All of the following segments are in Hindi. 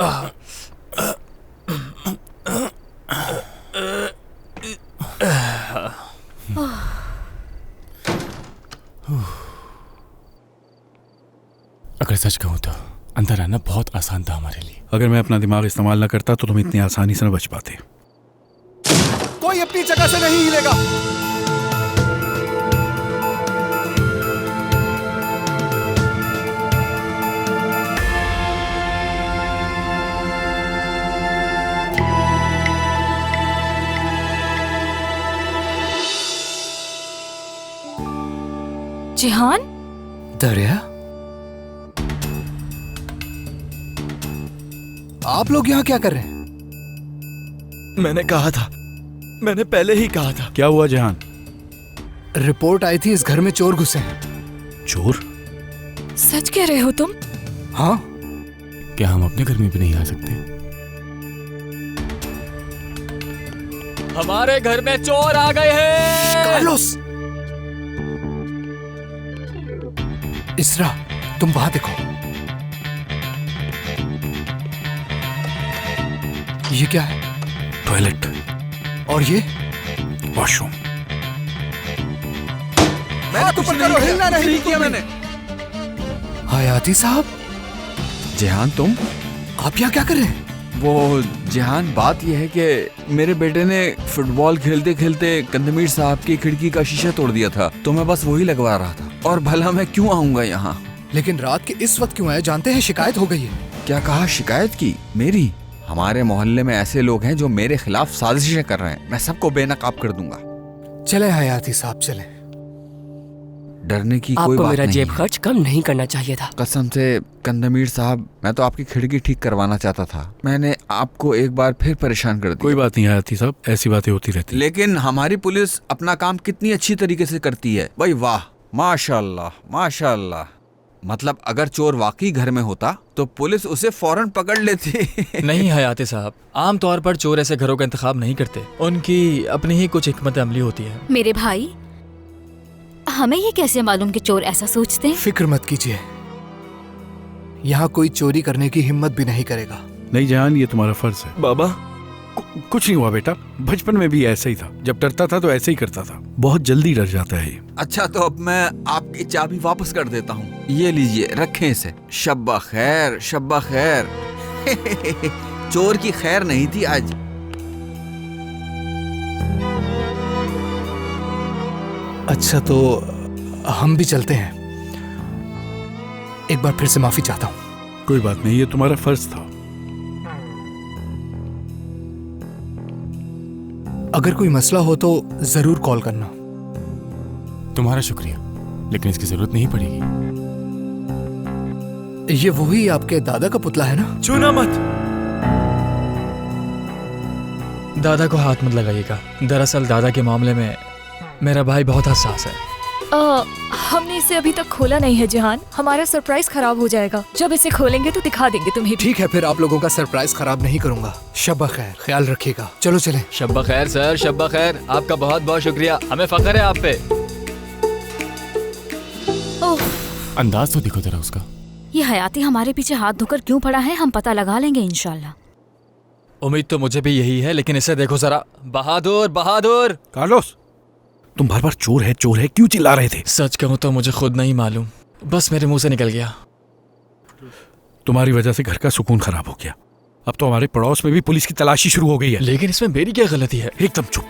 अगर सच कहूं तो अंदर आना बहुत आसान था हमारे लिए। अगर मैं अपना दिमाग इस्तेमाल न करता तो तुम इतनी आसानी से न बच पाते। कोई अपनी जगह से नहीं हिलेगा। जिहान, दरिया, आप लोग यहाँ क्या कर रहे हैं? मैंने कहा था, मैंने पहले ही कहा था। क्या हुआ जहान? रिपोर्ट आई थी, इस घर में चोर घुसे हैं। चोर? सच कह रहे हो तुम? हाँ। क्या हम अपने घर में भी नहीं आ सकते? हमारे घर में चोर आ गए हैं। कार्लोस, इसरा, तुम वहां देखो। ये क्या है? टॉयलेट। और ये? वॉशरूम। मैंने तुम पर करो, हिलना नहीं किया मैंने। हयाती साहब। जिहान, तुम? आप यहाँ क्या कर रहे हैं? वो जिहान, बात यह है कि मेरे बेटे ने फुटबॉल खेलते खेलते कंदमीर साहब की खिड़की का शीशा तोड़ दिया था, तो मैं बस वही लगवा रहा था। और भला मैं क्यों आऊंगा यहाँ? लेकिन रात के इस वक्त क्यों आए? जानते हैं शिकायत हो गई है। क्या कहा? शिकायत की? मेरी? हमारे मोहल्ले में ऐसे लोग हैं जो मेरे खिलाफ साजिशें कर रहे हैं। मैं सबको बेनकाब कर दूंगा। चले हयाती साहब, चले। डरने की कोई आपको बात मेरा नहीं जेब है। खर्च कम नहीं करना चाहिए था। कसम से कंदमीर साहब, मैं तो आपकी खिड़की ठीक करवाना चाहता था। मैंने आपको एक बार फिर परेशान कर दिया। कोई बात नहीं हयाती साहब, ऐसी बातें होती रहती। लेकिन हमारी पुलिस अपना काम कितनी अच्छी तरीके से करती है भाई, वाह, माशाल्लाह माशाल्लाह। मतलब अगर चोर वाकई घर में होता तो पुलिस उसे फौरन पकड़ लेती। नहीं हयाती साहब, आम तौर पर चोर ऐसे घरों का इंतखाब नहीं करते। उनकी अपनी ही कुछ हिकमत अमली होती है। मेरे भाई, हमें ये कैसे मालूम कि चोर ऐसा सोचते हैं? फिक्र मत कीजिए, यहाँ कोई चोरी करने की हिम्मत भी नहीं करेगा। नहीं जहान, ये तुम्हारा फर्ज है। बाबा, कुछ नहीं हुआ बेटा, बचपन में भी ऐसा ही था। जब डरता था तो ऐसे ही करता था। बहुत जल्दी डर जाता है। अच्छा तो अब मैं आपकी चाबी वापस कर देता हूँ। ये लीजिए, रखें इसे। शब्बा खैर, शब्बा खैर। चोर की खैर नहीं थी आज। अच्छा तो हम भी चलते हैं। एक बार फिर से माफी चाहता हूँ। कोई बात नहीं, ये तुम्हारा फर्ज था। अगर कोई मसला हो तो जरूर कॉल करना। तुम्हारा शुक्रिया, लेकिन इसकी जरूरत नहीं पड़ेगी। ये वही आपके दादा का पुतला है ना? छूना मत। दादा को हाथ मत लगाइएगा। दरअसल दादा के मामले में मेरा भाई बहुत हसास है। हमने इसे अभी तक खोला नहीं है जिहान। हमारा सरप्राइज खराब हो जाएगा। जब इसे खोलेंगे तो दिखा देंगे तुम्हें भी। ठीक है, फिर आप लोगों का सरप्राइज खराब नहीं करूंगा। शब्बा खैर, ख्याल रखिएगा। चलो चलें। शब्बा खैर सर, शब्बा खैर। आपका बहुत बहुत शुक्रिया, हमें फख्र है आप पे। ओह, अंदाज तो दिखो जरा उसका। ये हयाती हमारे पीछे हाथ धोकर क्यों पड़ा है, हम पता लगा लेंगे इंशाल्लाह। उम्मीद तो मुझे भी यही है, लेकिन इसे देखो जरा। बहादुर, बहादुर। कार्लोस, तुम बार बार चोर है क्यों चिल्ला रहे थे? सच कहूं तो मुझे खुद नहीं मालूम, बस मेरे मुंह से निकल गया। तुम्हारी वजह से घर का सुकून खराब हो गया। अब तो हमारे पड़ोस में भी पुलिस की तलाशी शुरू हो गई है। लेकिन इसमें मेरी क्या गलती है? एकदम चुप।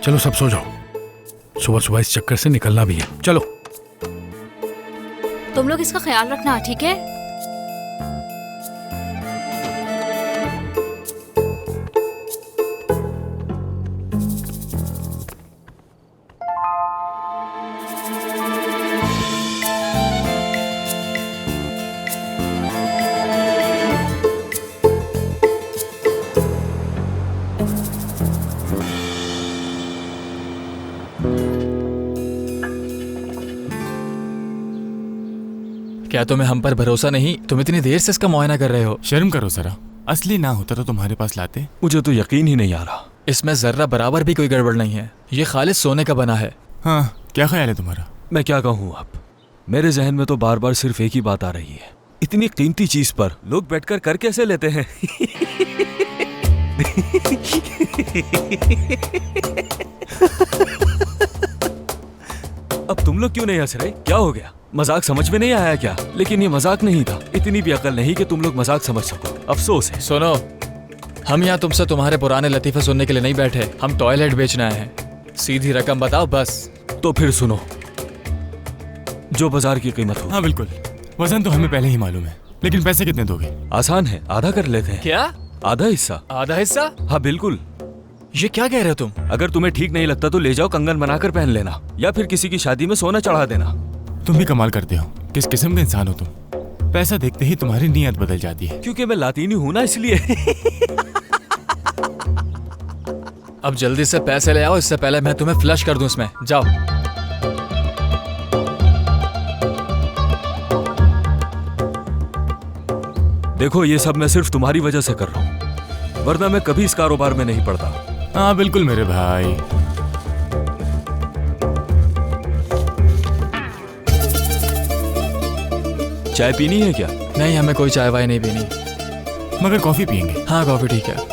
चलो सब सो जाओ, सुबह सुबह इस चक्कर से निकलना भी है। चलो। तुम लोग इसका ख्याल रखना, ठीक है? क्या तुम्हें हम पर भरोसा नहीं? तुम इतनी देर से इसका मुआयना कर रहे हो। शर्म करो जरा, असली ना होता तो तुम्हारे पास लाते। मुझे तो यकीन ही नहीं आ रहा। इसमें जर्रा बराबर भी कोई गड़बड़ नहीं है। ये खालिस सोने का बना है। हाँ, क्या ख्याल है तुम्हारा? मैं क्या कहूँ, अब मेरे जहन में तो बार बार सिर्फ एक ही बात आ रही है, इतनी कीमती चीज पर लोग बैठकर कर कैसे लेते हैं? अब तुम लोग क्यों नहीं हंस रहे? क्या हो गया? मजाक समझ में नहीं आया क्या? लेकिन ये मजाक नहीं था, इतनी भी अकल नहीं कि तुम लोग मजाक समझ सको। अफसोस है। सुनो, हम यहाँ तुमसे तुम्हारे पुराने लतीफे सुनने के लिए नहीं बैठे, हम टॉयलेट बेचने आए हैं। सीधी रकम बताओ बस। तो फिर सुनो, जो बाजार की कीमत हो। हाँ बिल्कुल, वजन तो हमें पहले ही मालूम है, लेकिन पैसे कितने दोगे? आसान है, आधा कर लेते हैं। क्या? आधा हिस्सा? आधा हिस्सा? हाँ बिल्कुल। ये क्या कह रहे हो तुम? अगर तुम्हें ठीक नहीं लगता तो ले जाओ, कंगन बनाकर पहन लेना, या फिर किसी की शादी में सोना चढ़ा देना। तुम भी कमाल करते हो, किस किस्म के इंसान हो तुम? पैसा देखते ही तुम्हारी नीयत बदल जाती है। क्योंकि मैं लातीनी हूं ना, इसलिए। अब जल्दी से पैसे ले आओ, इससे पहले मैं तुम्हें फ्लश कर दूं इसमें। जाओ। देखो, ये सब मैं सिर्फ तुम्हारी वजह से कर रहा हूँ, वरना मैं कभी इस कारोबार में नहीं पड़ता। हाँ बिल्कुल मेरे भाई। चाय पीनी है क्या? नहीं, हमें कोई चाय वाय नहीं पीनी। मगर कॉफी पियेंगे। हाँ, कॉफी ठीक है।